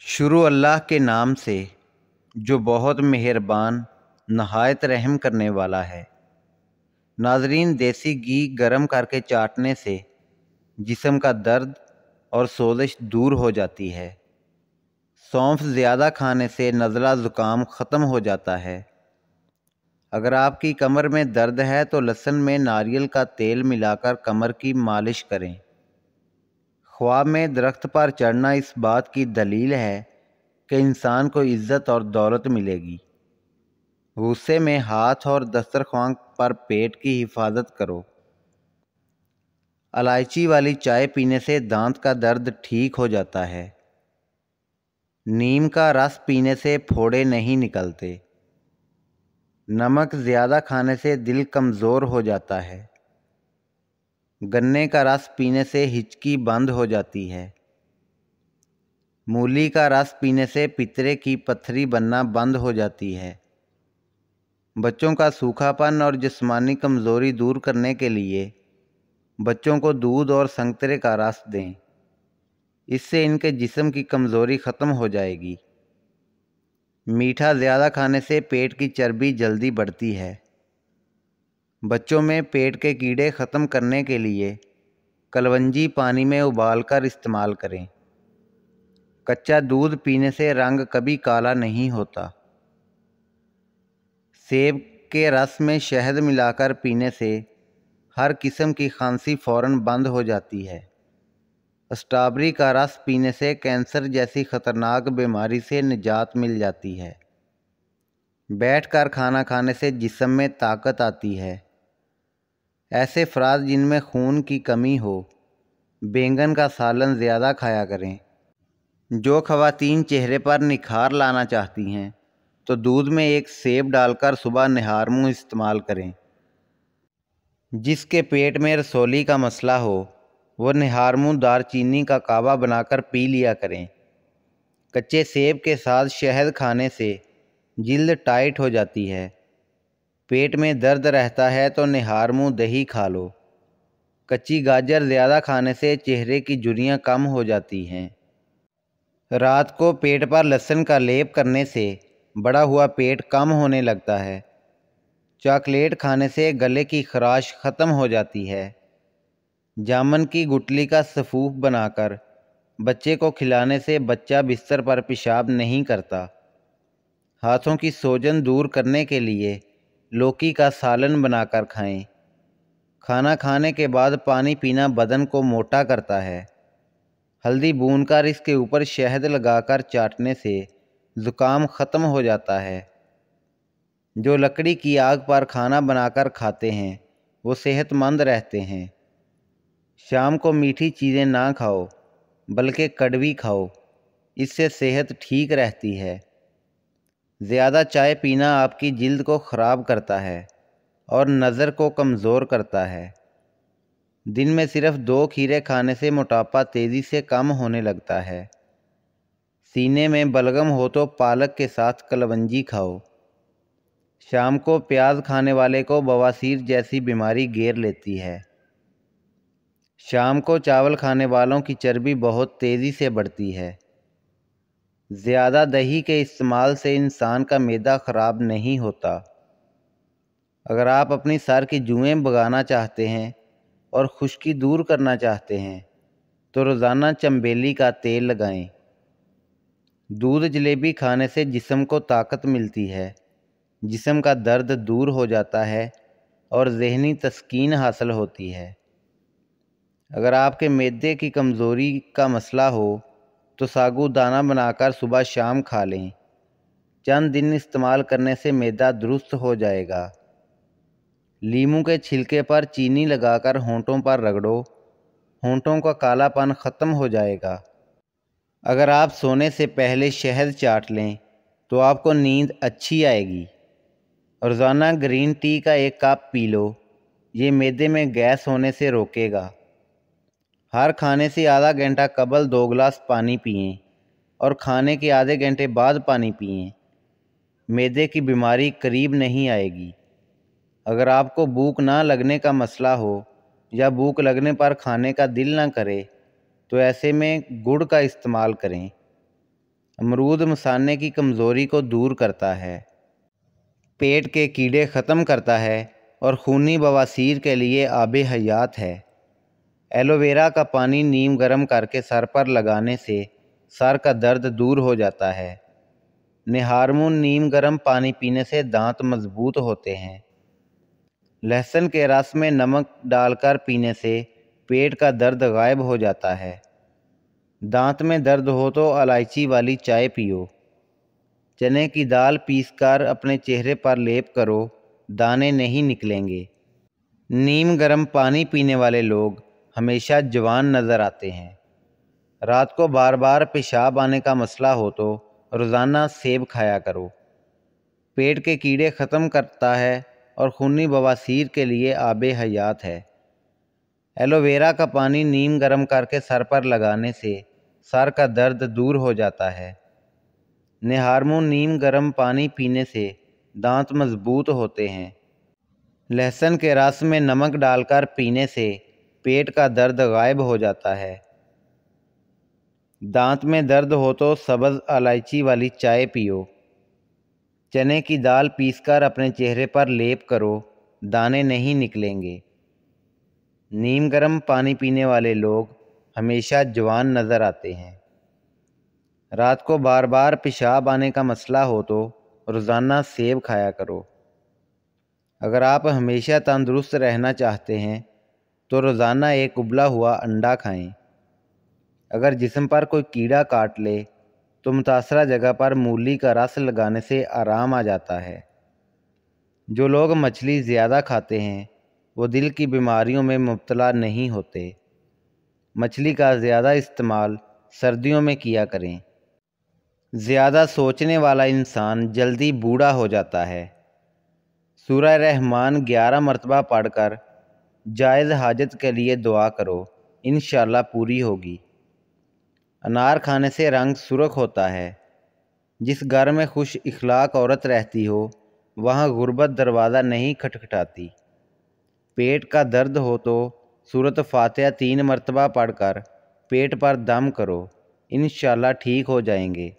شروع اللہ کے نام سے جو بہت مہربان نہایت رحم کرنے والا ہے۔ ناظرین، دیسی گھی گرم کر کے چاٹنے سے جسم کا درد اور سوزش دور ہو جاتی ہے۔ سونف زیادہ کھانے سے نزلہ زکام ختم ہو جاتا ہے۔ اگر آپ کی کمر میں درد ہے تو لہسن میں ناریل کا تیل ملا کر کمر کی مالش کریں۔ خواب میں درخت پر چڑھنا اس بات کی دلیل ہے کہ انسان کو عزت اور دولت ملے گی۔ غصے میں ہاتھ اور دسترخوان پر پیٹ کی حفاظت کرو۔ الائچی والی چائے پینے سے دانت کا درد ٹھیک ہو جاتا ہے۔ نیم کا رس پینے سے پھوڑے نہیں نکلتے۔ نمک زیادہ کھانے سے دل کمزور ہو جاتا ہے۔ گنے کا رس پینے سے ہچکی بند ہو جاتی ہے۔ مولی کا رس پینے سے پترے کی پتھری بننا بند ہو جاتی ہے۔ بچوں کا سوکھا پن اور جسمانی کمزوری دور کرنے کے لیے بچوں کو دودھ اور سنگترے کا رس دیں۔ اس سے ان کے جسم کی کمزوری ختم ہو جائے گی۔ میٹھا زیادہ کھانے سے پیٹ کی چربی جلدی بڑھتی ہے۔ بچوں میں پیٹ کے کیڑے ختم کرنے کے لیے کلونجی پانی میں ابال کر استعمال کریں۔ کچا دودھ پینے سے رنگ کبھی کالا نہیں ہوتا۔ سیب کے رس میں شہد ملا کر پینے سے ہر قسم کی کھانسی فوراً بند ہو جاتی ہے۔ اسٹرابری کا رس پینے سے کینسر جیسی خطرناک بیماری سے نجات مل جاتی ہے۔ بیٹھ کر کھانا کھانے سے جسم میں طاقت آتی ہے۔ ایسے افراد جن میں خون کی کمی ہو بینگن کا سالن زیادہ کھایا کریں۔ جو خواتین چہرے پر نکھار لانا چاہتی ہیں تو دودھ میں ایک سیب ڈال کر صبح نہار منہ استعمال کریں۔ جس کے پیٹ میں رسولی کا مسئلہ ہو وہ نہار منہ دار چینی کا کعوہ بنا کر پی لیا کریں۔ کچے سیب کے ساتھ شہد کھانے سے جلد ٹائٹ ہو جاتی ہے۔ پیٹ میں درد رہتا ہے تو نہار منہ دہی کھا لو۔ کچی گاجر زیادہ کھانے سے چہرے کی جھریاں کم ہو جاتی ہیں۔ رات کو پیٹ پر لہسن کا لیپ کرنے سے بڑا ہوا پیٹ کم ہونے لگتا ہے۔ چاکلیٹ کھانے سے گلے کی خراش ختم ہو جاتی ہے۔ جامن کی گٹلی کا سفوف بنا کر بچے کو کھلانے سے بچہ بستر پر پیشاب نہیں کرتا۔ ہاتھوں کی سوجن دور کرنے کے لیے لوکی کا سالن بنا کر کھائیں۔ کھانا کھانے کے بعد پانی پینا بدن کو موٹا کرتا ہے۔ ہلدی بھون کر اس کے اوپر شہد لگا کر چاٹنے سے زکام ختم ہو جاتا ہے۔ جو لکڑی کی آگ پر کھانا بنا کر کھاتے ہیں وہ صحت مند رہتے ہیں۔ شام کو میٹھی چیزیں نہ کھاؤ بلکہ کڑوی کھاؤ، اس سے صحت ٹھیک رہتی ہے۔ زیادہ چائے پینا آپ کی جلد کو خراب کرتا ہے اور نظر کو کمزور کرتا ہے۔ دن میں صرف 2 کھیرے کھانے سے موٹاپا تیزی سے کم ہونے لگتا ہے۔ سینے میں بلغم ہو تو پالک کے ساتھ کلونجی کھاؤ۔ شام کو پیاز کھانے والے کو بواسیر جیسی بیماری گھیر لیتی ہے۔ شام کو چاول کھانے والوں کی چربی بہت تیزی سے بڑھتی ہے۔ زیادہ دہی کے استعمال سے انسان کا معدہ خراب نہیں ہوتا۔ اگر آپ اپنی سر کی جوئیں بھگانا چاہتے ہیں اور خشکی دور کرنا چاہتے ہیں تو روزانہ چنبیلی کا تیل لگائیں۔ دودھ جلیبی کھانے سے جسم کو طاقت ملتی ہے، جسم کا درد دور ہو جاتا ہے اور ذہنی تسکین حاصل ہوتی ہے۔ اگر آپ کے معدے کی کمزوری کا مسئلہ ہو تو ساگو دانہ بنا کر صبح شام کھا لیں۔ چند دن استعمال کرنے سے معدہ درست ہو جائے گا۔ لیموں کے چھلکے پر چینی لگا کر ہونٹوں پر رگڑو، ہونٹوں کا کالا پن ختم ہو جائے گا۔ اگر آپ سونے سے پہلے شہد چاٹ لیں تو آپ کو نیند اچھی آئے گی۔ روزانہ گرین ٹی کا 1 کپ پی لو، یہ معدے میں گیس ہونے سے روکے گا۔ ہر کھانے سے آدھا گھنٹہ قبل 2 گلاس پانی پئیں اور کھانے کے آدھے گھنٹے بعد پانی پئیں۔ معدے کی بیماری قریب نہیں آئے گی۔ اگر آپ کو بھوک نہ لگنے کا مسئلہ ہو یا بھوک لگنے پر کھانے کا دل نہ کرے تو ایسے میں گڑ کا استعمال کریں۔ امرود مثانے کی کمزوری کو دور کرتا ہے، پیٹ کے کیڑے ختم کرتا ہے اور خونی بواسیر کے لیے آب حیات ہے۔ ایلو ویرا کا پانی نیم گرم کر کے سر پر لگانے سے سر کا درد دور ہو جاتا ہے۔ نہارمون نیم گرم پانی پینے سے دانت مضبوط ہوتے ہیں۔ لہسن کے رس میں نمک ڈال کر پینے سے پیٹ کا درد غائب ہو جاتا ہے۔ دانت میں درد ہو تو الائچی والی چائے پیو۔ چنے کی دال پیس کر اپنے چہرے پر لیپ کرو، دانے نہیں نکلیں گے۔ نیم گرم پانی پینے والے لوگ ہمیشہ جوان نظر آتے ہیں۔ رات کو بار بار پیشاب آنے کا مسئلہ ہو تو روزانہ سیب کھایا کرو، پیٹ کے کیڑے ختم کرتا ہے اور خونی بواسیر کے لیے آب حیات ہے۔ ایلو ویرا کا پانی نیم گرم کر کے سر پر لگانے سے سر کا درد دور ہو جاتا ہے۔ نہارمون نیم گرم پانی پینے سے دانت مضبوط ہوتے ہیں۔ لہسن کے رس میں نمک ڈال کر پینے سے پیٹ کا درد غائب ہو جاتا ہے۔ دانت میں درد ہو تو سبز الائچی والی چائے پیو۔ چنے کی دال پیس کر اپنے چہرے پر لیپ کرو، دانے نہیں نکلیں گے۔ نیم گرم پانی پینے والے لوگ ہمیشہ جوان نظر آتے ہیں۔ رات کو بار بار پیشاب آنے کا مسئلہ ہو تو روزانہ سیب کھایا کرو۔ اگر آپ ہمیشہ تندرست رہنا چاہتے ہیں تو روزانہ ایک ابلا ہوا انڈا کھائیں۔ اگر جسم پر کوئی کیڑا کاٹ لے تو متاثرہ جگہ پر مولی کا رس لگانے سے آرام آ جاتا ہے۔ جو لوگ مچھلی زیادہ کھاتے ہیں وہ دل کی بیماریوں میں مبتلا نہیں ہوتے۔ مچھلی کا زیادہ استعمال سردیوں میں کیا کریں۔ زیادہ سوچنے والا انسان جلدی بوڑھا ہو جاتا ہے۔ سورہ رحمان 11 مرتبہ پڑھ کر جائز حاجت کے لیے دعا کرو، انشاءاللہ پوری ہوگی۔ انار کھانے سے رنگ سرخ ہوتا ہے۔ جس گھر میں خوش اخلاق عورت رہتی ہو وہاں غربت دروازہ نہیں کھٹکھٹاتی۔ پیٹ کا درد ہو تو سورۃ فاتحہ 3 مرتبہ پڑھ کر پیٹ پر دم کرو، انشاءاللہ ٹھیک ہو جائیں گے۔